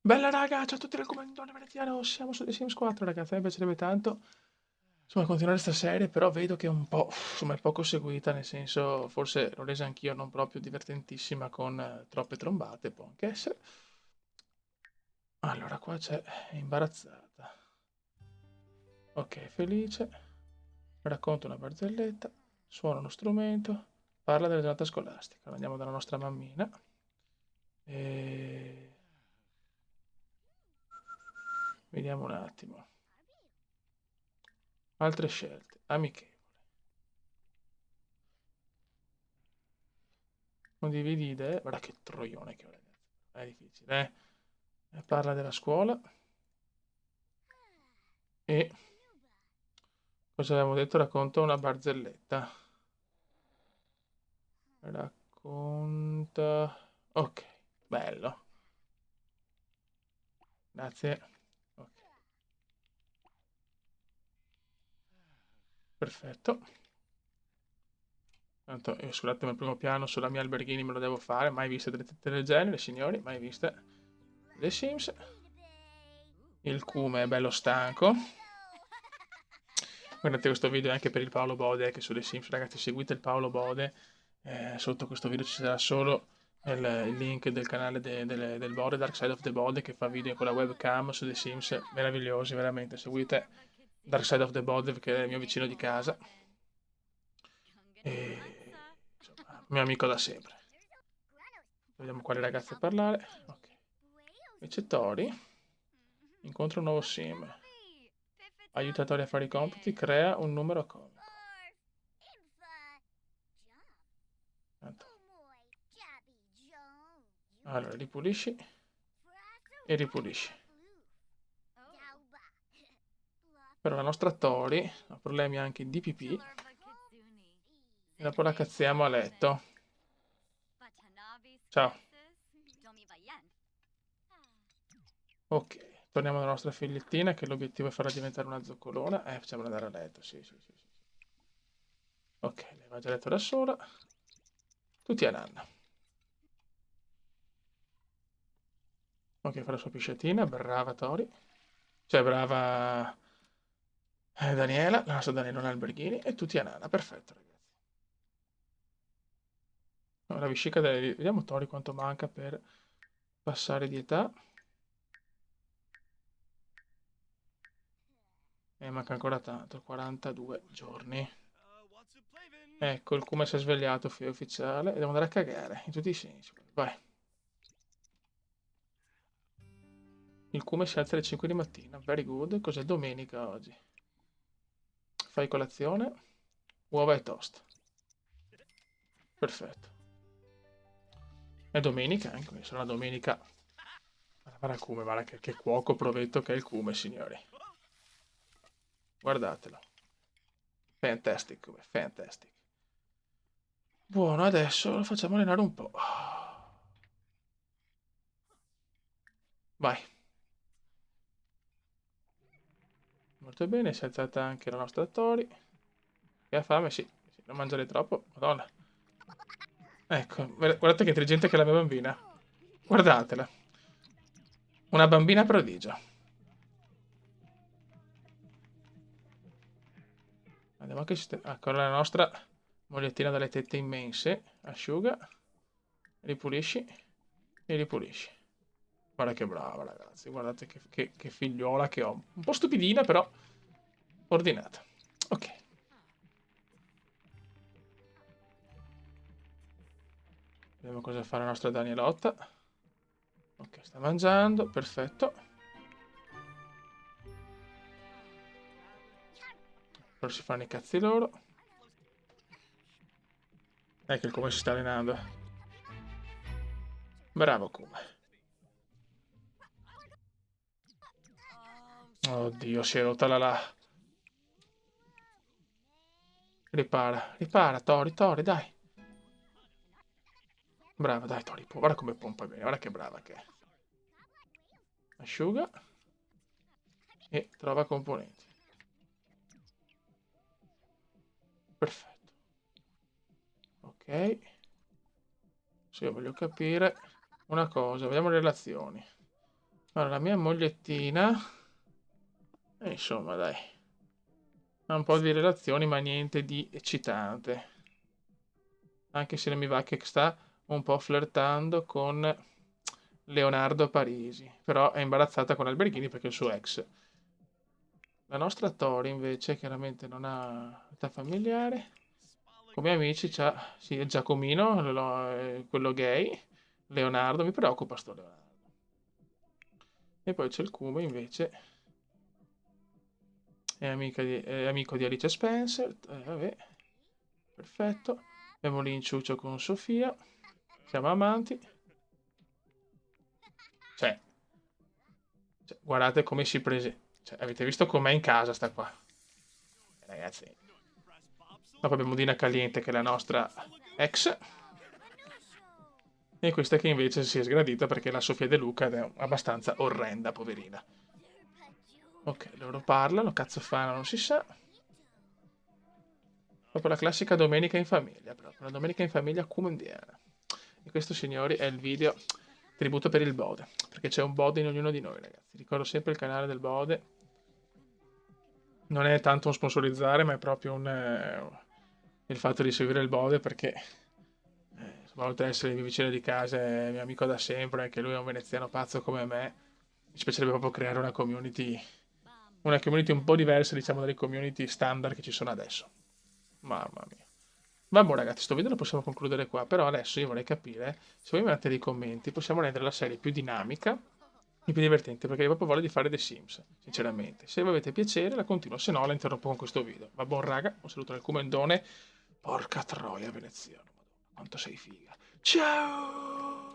Bella raga, ciao a tutti dal comandante veneziano, siamo su The Sims 4 ragazzi, a me piacerebbe tanto insomma continuare sta serie, però vedo che è un po', insomma è poco seguita, nel senso forse l'ho resa anch'io non proprio divertentissima con troppe trombate, può anche essere. Allora qua c'è imbarazzata, ok felice, racconta una barzelletta, suona uno strumento, parla della giornata scolastica, allora, andiamo dalla nostra mammina e vediamo un attimo, altre scelte, amichevole. Condividi idee, guarda che troione che ho ragazzi, è difficile, parla della scuola e cosa avevamo detto? Racconta una barzelletta. Racconta... Ok, bello, grazie. Ok, perfetto. Tanto io sull'attimo al primo piano, sulla mia Alberghini me lo devo fare, mai viste delle tette del genere, signori, mai viste. The Sims. Il cume è bello stanco. Guardate questo video anche per il Paolo Bode che su The Sims, ragazzi, seguite il Paolo Bode. Sotto questo video ci sarà solo il link del canale del Bode, Dark Side of the Bode, che fa video con la webcam su The Sims, meravigliosi, veramente. Seguite Dark Side of the Bode, che è il mio vicino di casa. E insomma, mio amico da sempre. Vediamo quale ragazze parlare. Ok. Invece Tori incontra un nuovo sim. Aiuta Tori a fare i compiti, crea un numero comico. Tanto. Allora, ripulisci e ripulisci. Però la nostra Tori ha problemi anche di pipì e dopo la cazziamo a letto. Ciao. Ok, torniamo alla nostra figliettina che l'obiettivo è farla diventare una zoccolona. Facciamola andare a letto, sì, sì, sì, sì. Ok, lei va già a letto da sola. Tutti a nanna. Ok, fa la sua pisciatina, brava Tori. Cioè, brava Daniela, la nostra Daniela Alberghini e tutti a nanna. Perfetto, ragazzi. La vescica delle... Vediamo Tori quanto manca per passare di età. Manca ancora tanto, 42 giorni. Ecco, il come si è svegliato, ufficiale. E devo andare a cagare, in tutti i sensi. Vai. Il come si alza alle 5 di mattina. Very good. Cos'è domenica oggi? Fai colazione. Uova e toast. Perfetto. È domenica, quindi sarà domenica. Guarda il cume, guarda che cuoco provetto che è il cume, signori. Guardatelo. Fantastic, come fantastic. Buono, adesso lo facciamo allenare un po'. Vai. Molto bene, si è alzata anche la nostra Tori. Che ha fame, sì. Non mangiare troppo, madonna. Ecco, guardate che intelligente che è la mia bambina. Guardatela. Una bambina prodigio. Andiamo anche ecco la nostra mogliettina dalle tette immense. Asciuga. Ripulisci. E ripulisci. Guarda che brava, ragazzi. Guardate che figliuola che ho. Un po' stupidina, però ordinata. Ok. Vediamo cosa fa la nostra Danielotta. Ok, sta mangiando. Perfetto. Però si fanno i cazzi loro. Ecco come si sta allenando. Bravo come. Oddio, si è rotta la là. Ripara, ripara, Tori, Tori, dai. Brava, dai, Tori, guarda come pompa bene, guarda che brava che è. Asciuga e trova componenti. Perfetto. Ok. Adesso io voglio capire una cosa, vediamo le relazioni. Allora, la mia mogliettina, insomma, dai, ha un po' di relazioni, ma niente di eccitante. Anche se non mi va che sta un po' flirtando con Leonardo Parisi, però è imbarazzata con Alberghini perché è il suo ex. La nostra Tori invece chiaramente non ha età familiare. Come amici c'ha sì, il Giacomino, quello gay, Leonardo, mi preoccupa sto Leonardo. E poi c'è il Cubo invece, è amico di Alice Spencer, vabbè, perfetto. Abbiamo l'inciuccio con Sofia, siamo amanti. Cioè, guardate come si prese. Cioè, avete visto com'è in casa sta qua? Ragazzi. Dopo abbiamo Dina Caliente che è la nostra ex. E questa che invece si è sgradita perché è la Sofia De Luca ed è abbastanza orrenda, poverina. Ok, loro parlano, cazzo fanno, non si sa. Proprio la classica domenica in famiglia, proprio. La domenica in famiglia comundiana. E questo, signori, è il video tributo per il Bode. Perché c'è un Bode in ognuno di noi, ragazzi. Ricordo sempre il canale del Bode. Non è tanto un sponsorizzare, ma è proprio il fatto di seguire il Bode perché, insomma, oltre ad essere il mio vicino di casa, è mio amico da sempre, anche lui è un veneziano pazzo come me. Mi piacerebbe proprio creare una community un po' diversa, diciamo, dalle community standard che ci sono adesso. Mamma mia. Vabbè ragazzi, sto video lo possiamo concludere qua, però adesso io vorrei capire, se voi mi mettete nei commenti, possiamo rendere la serie più dinamica e più divertente, perché ho proprio voglia di fare The Sims, sinceramente. Se vi avete piacere la continuo, se no la interrompo con questo video. Va buon raga, un saluto nel comendone, porca troia veneziano, madonna, quanto sei figa. Ciao!